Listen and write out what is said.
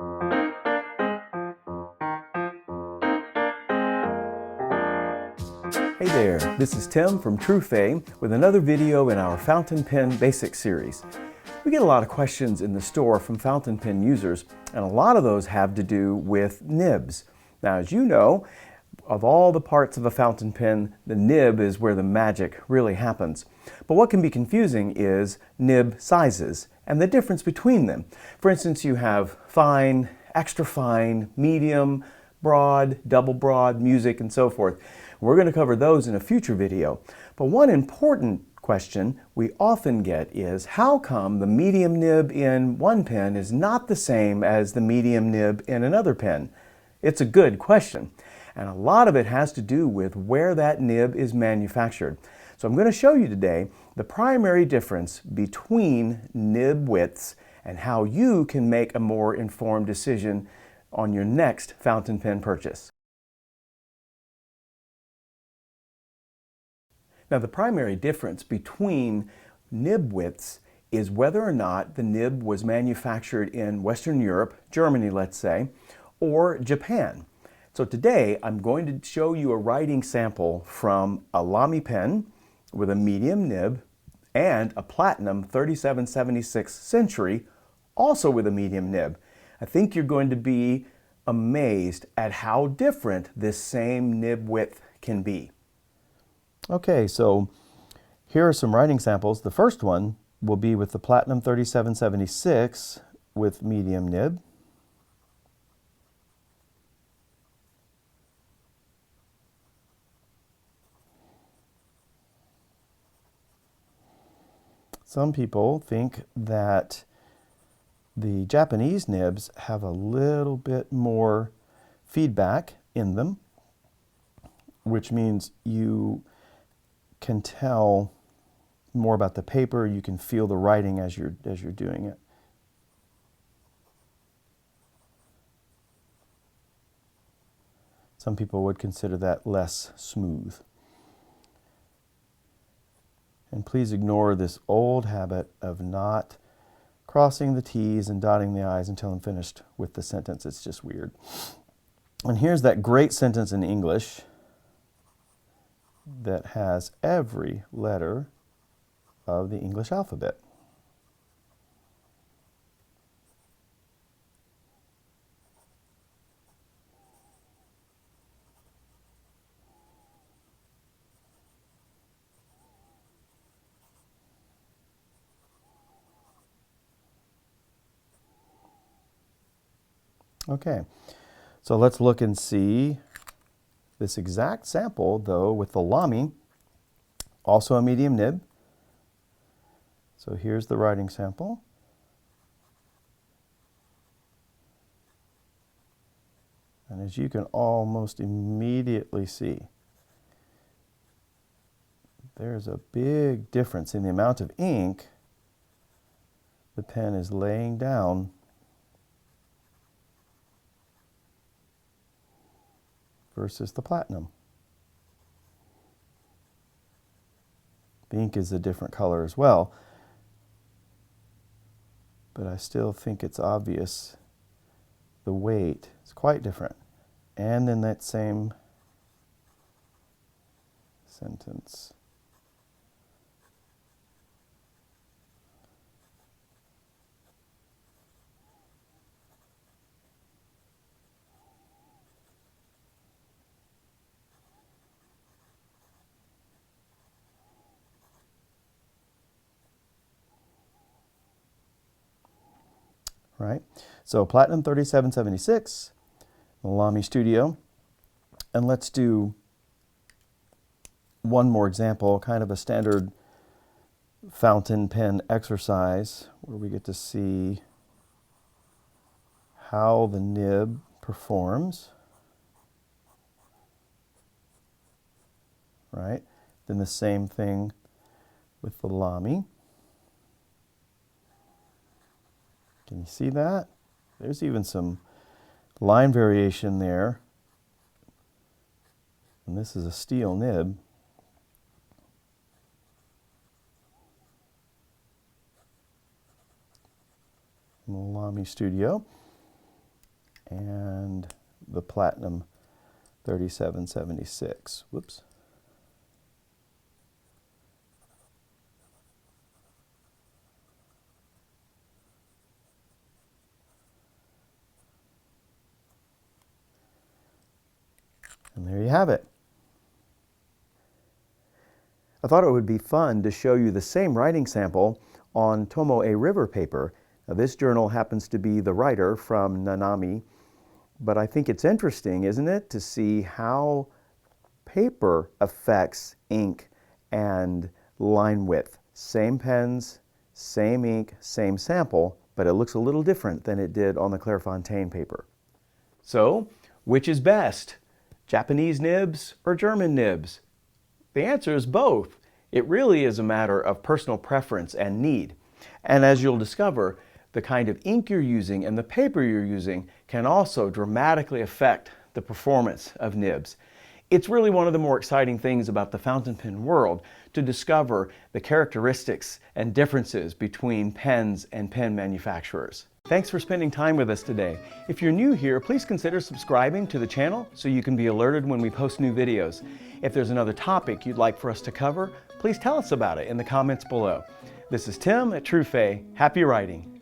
Hey there, this is Tim from Truphae with another video in our fountain pen basics series. We get a lot of questions in the store from fountain pen users, and a lot of those have to do with nibs. Now, as you know, of all the parts of a fountain pen, the nib is where the magic really happens. But what can be confusing is nib sizes and the difference between them. For instance, you have fine, extra fine, medium, broad, double broad, music, and so forth. We're going to cover those in a future video. But one important question we often get is, how come the medium nib in one pen is not the same as the medium nib in another pen? It's a good question. And a lot of it has to do with where that nib is manufactured. So I'm going to show you today the primary difference between nib widths and how you can make a more informed decision on your next fountain pen purchase. Now, the primary difference between nib widths is whether or not the nib was manufactured in Western Europe, Germany let's say, or Japan. So today I'm going to show you a writing sample from a LAMY pen with a medium nib and a Platinum 3776 Century, also with a medium nib. I think you're going to be amazed at how different this same nib width can be. Okay, so here are some writing samples. The first one will be with the Platinum 3776 with medium nib. Some people think that the Japanese nibs have a little bit more feedback in them, which means you can tell more about the paper, you can feel the writing as you're doing it. Some people would consider that less smooth. And please ignore this old habit of not crossing the T's and dotting the I's until I'm finished with the sentence. It's just weird. And here's that great sentence in English that has every letter of the English alphabet. Okay, so let's look and see this exact sample, though, with the LAMY, also a medium nib. So here's the writing sample. And as you can almost immediately see, there's a big difference in the amount of ink the pen is laying down versus the Platinum. The ink is a different color as well, but I still think it's obvious the weight is quite different. And in that same sentence. Right? So Platinum 3776, the LAMY Studio. And let's do one more example, kind of a standard fountain pen exercise where we get to see how the nib performs. Right? Then the same thing with the LAMY. Can you see that? There's even some line variation there. And this is a steel nib. In the LAMY Studio. and the Platinum 3776. Whoops. And there you have it. I thought it would be fun to show you the same writing sample on Tomoe River paper. Now, this journal happens to be the writer from Nanami, but I think it's interesting, isn't it, to see how paper affects ink and line width. Same pens, same ink, same sample, but it looks a little different than it did on the Clairefontaine paper. So, which is best? Japanese nibs or German nibs? The answer is both. It really is a matter of personal preference and need. And as you'll discover, the kind of ink you're using and the paper you're using can also dramatically affect the performance of nibs. It's really one of the more exciting things about the fountain pen world to discover the characteristics and differences between pens and pen manufacturers. Thanks for spending time with us today. If you're new here, please consider subscribing to the channel so you can be alerted when we post new videos. If there's another topic you'd like for us to cover, please tell us about it in the comments below. This is Tim at Truphae. Happy writing.